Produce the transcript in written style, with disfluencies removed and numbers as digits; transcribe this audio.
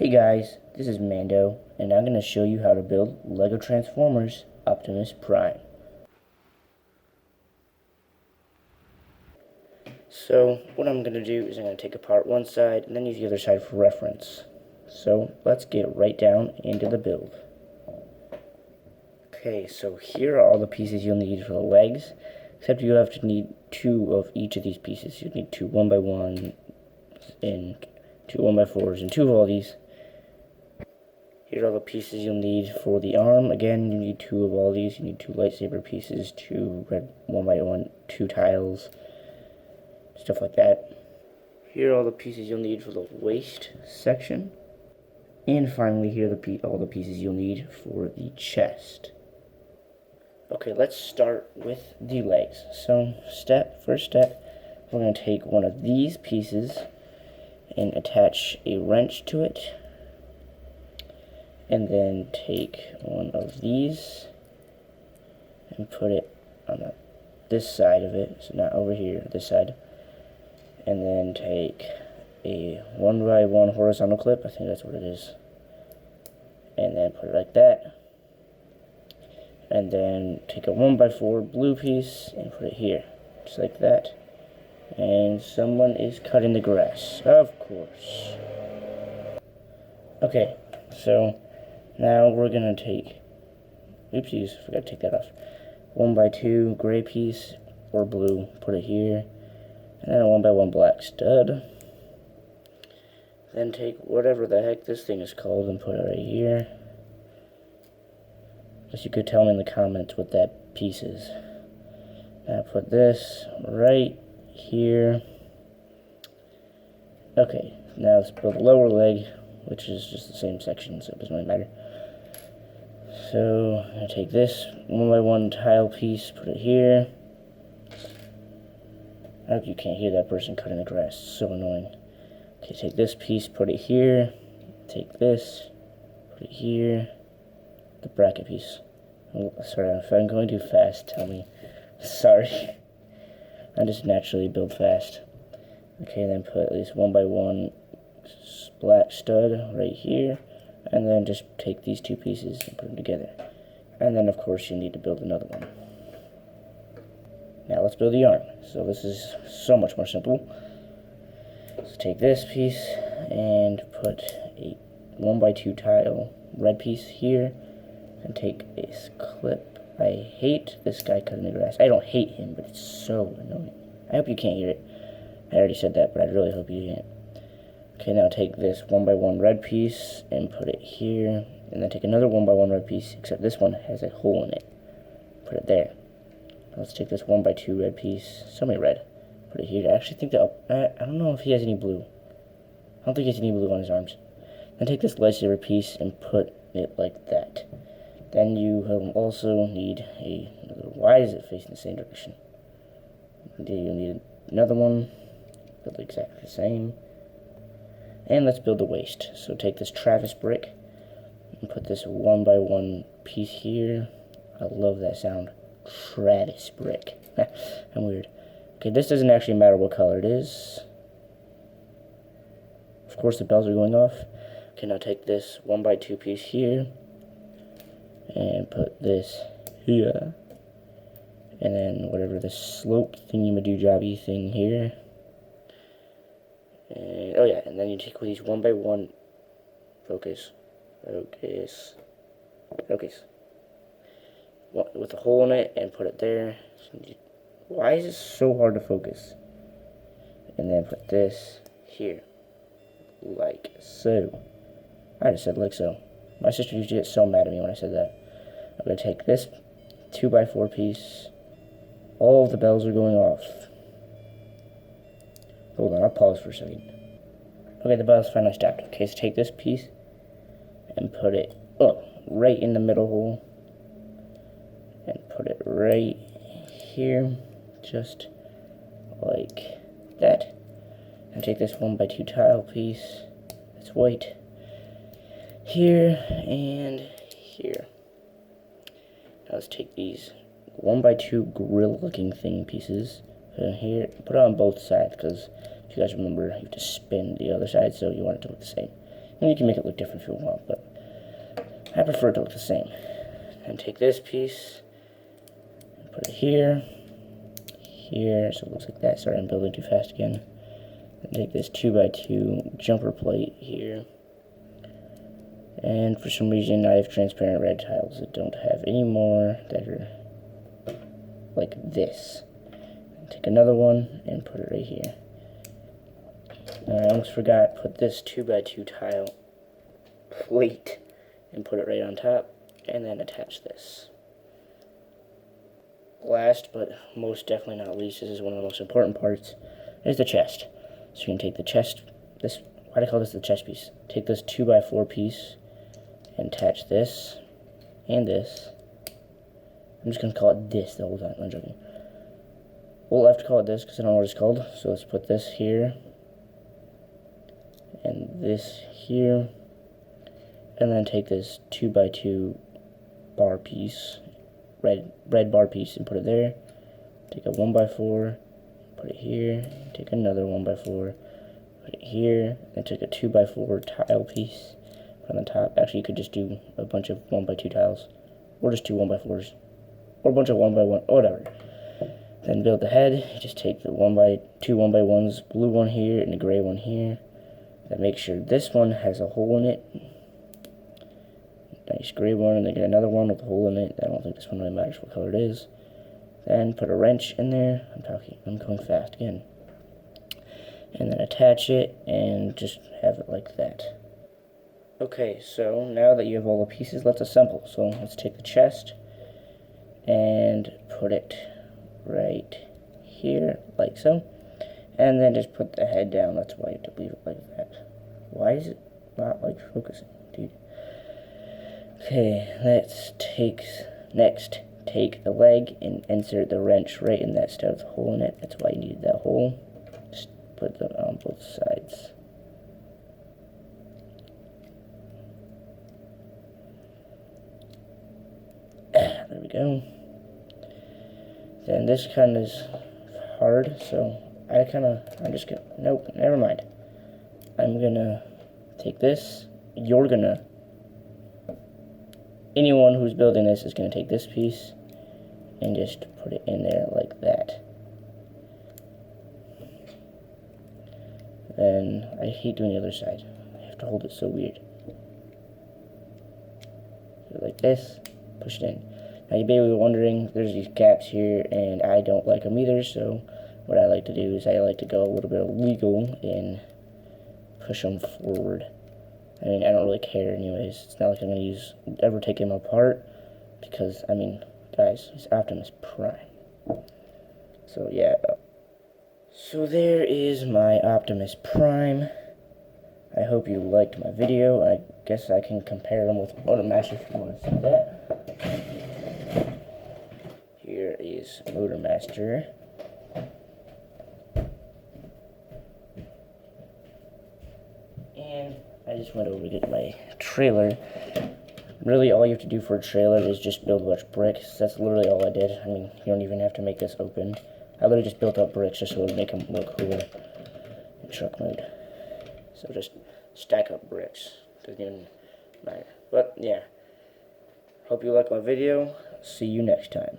Hey guys, this is Mando, and I'm going to show you how to build LEGO Transformers Optimus Prime. So, what I'm going to do is I'm going to take apart one side and then use the other side for reference. So, let's get right down into the build. Okay, so here are all the pieces you'll need for the legs, except you have to need two of each of these pieces. You'll need two 1x1 and two 1x4s and two of all these. Here are all the pieces you'll need for the arm. Again, you need two of all these. You need two lightsaber pieces, two red 1x1, two tiles, stuff like that. Here are all the pieces you'll need for the waist section. And finally, here are all the pieces you'll need for the chest. Okay, let's start with the legs. So, first step, we're going to take one of these pieces and attach a wrench to it. And then take one of these and put it on this side of it, so not over here, this side. And then take a 1x1 horizontal clip, I think that's what it is. And then put it like that. And then take a 1x4 blue piece and put it here, just like that. And someone is cutting the grass, of course. Okay, so now we're going to take, oopsies, forgot to take that off, 1x2 gray piece or blue, put it here, and then a 1x1 black stud. Then take whatever the heck this thing is called and put it right here. Guess you could tell me in the comments what that piece is. Now put this right here. Okay, now let's build the lower leg, which is just the same section, so it doesn't really matter. So, I'm going to take this 1x1 tile piece, put it here. I hope you can't hear that person cutting the grass, it's so annoying. Okay, take this piece, put it here. Take this, put it here. The bracket piece. Oh, sorry, if I'm going too fast, tell me. Sorry. I just naturally build fast. Okay, then put this 1x1 black stud right here, and then just take these two pieces and put them together. And then of course you need to build another one. Now let's build the arm. So this is so much more simple. So take this piece and put a 1x2 tile red piece here, and take this clip. I hate this guy cutting the grass. I don't hate him, but it's so annoying. I hope you can't hear it. I already said that, but I really hope you can't. Okay, now take this 1x1 red piece and put it here, and then take another 1x1 red piece, except this one has a hole in it. Put it there. Let's take this 1x2 red piece, so many red, put it here. I actually think that, I don't know if he has any blue. I don't think he has any blue on his arms. Then take this lightsaber piece and put it like that. Then you will also need why is it facing the same direction? You'll need another one, build exactly the same. And let's build the waist. So take this Travis brick and put this 1x1 piece here. I love that sound. Travis brick. I'm weird. Okay, this doesn't actually matter what color it is. Of course the bells are going off. Okay, now take this 1x2 piece here and put this here. And then whatever the slope thingy-ma-do-jobby thing here. And, oh yeah, and then you take these 1x1, focus, with a hole in it, and put it there. Why is this so hard to focus? And then put this here, like so. I just said like so. My sister used to get so mad at me when I said that. I'm going to take this 2x4 piece. All of the bells are going off. Hold on, I'll pause for a second. Okay, the bells finally stopped. Okay, so take this piece and put it right in the middle hole. And put it right here, just like that. And take this 1x2 tile piece, that's white, here and here. Now let's take these 1x2 grill looking thing pieces, put it here, put it on both sides, because if you guys remember, you have to spin the other side, so you want it to look the same. And you can make it look different if you want, but I prefer it to look the same. And take this piece, and put it here, here, so it looks like that. Sorry, I'm building too fast again. And take this 2x2 jumper plate here. And for some reason, I have transparent red tiles that don't have any more that are like this. Take another one and put it right here. I almost forgot, put this 2x2 tile plate and put it right on top, and then attach this. Last, but most definitely not least, this is one of the most important parts, is the chest. So you can take the chest, why do I call this the chest piece? Take this 2x4 piece and attach this and this. I'm just going to call it this the whole time, I'm joking. We'll have to call it this because I don't know what it's called. So let's put this here and this here, and then take this 2x2 bar piece, red bar piece, and put it there. Take a 1x4, put it here. Take another 1x4, put it here. Then take a 2x4 tile piece from the top. Actually, you could just do a bunch of 1x2 tiles, or just two 1x4s, or a bunch of 1x1, whatever. Then build the head. You just take the 2 1x1s, blue one here and the gray one here. Then make sure this one has a hole in it. Nice gray one, and then get another one with a hole in it. I don't think this one really matters what color it is. Then put a wrench in there. I'm going fast again. And then attach it and just have it like that. Okay, so now that you have all the pieces, let's assemble. So let's take the chest and put it right here, like so. And then just put the head down. That's why you have to leave it like that. Why is it not like focusing, dude? Okay, next take the leg and insert the wrench right in that stuff hole in it. That's why you needed that hole. Just put them on both sides. There we go. Then this kind of is hard, so I'm just gonna, nope, never mind. I'm gonna take this, anyone who's building this is gonna take this piece and just put it in there like that. Then, I hate doing the other side. I have to hold it so weird. Like this, push it in. Now you may be wondering, there's these gaps here, and I don't like them either, so what I like to do is I like to go a little bit illegal and push them forward. I mean, I don't really care anyways. It's not like I'm going to ever take him apart, because, I mean, guys, he's Optimus Prime. So, yeah. So there is my Optimus Prime. I hope you liked my video. I guess I can compare them with Motormaster if you want to see that. Here is Motormaster. And I just went over to get my trailer. Really, all you have to do for a trailer is just build a bunch of bricks. That's literally all I did. I mean, you don't even have to make this open. I literally just built up bricks just so it would make them look cooler in truck mode. So just stack up bricks. Doesn't even matter. But, yeah. Hope you like my video. See you next time.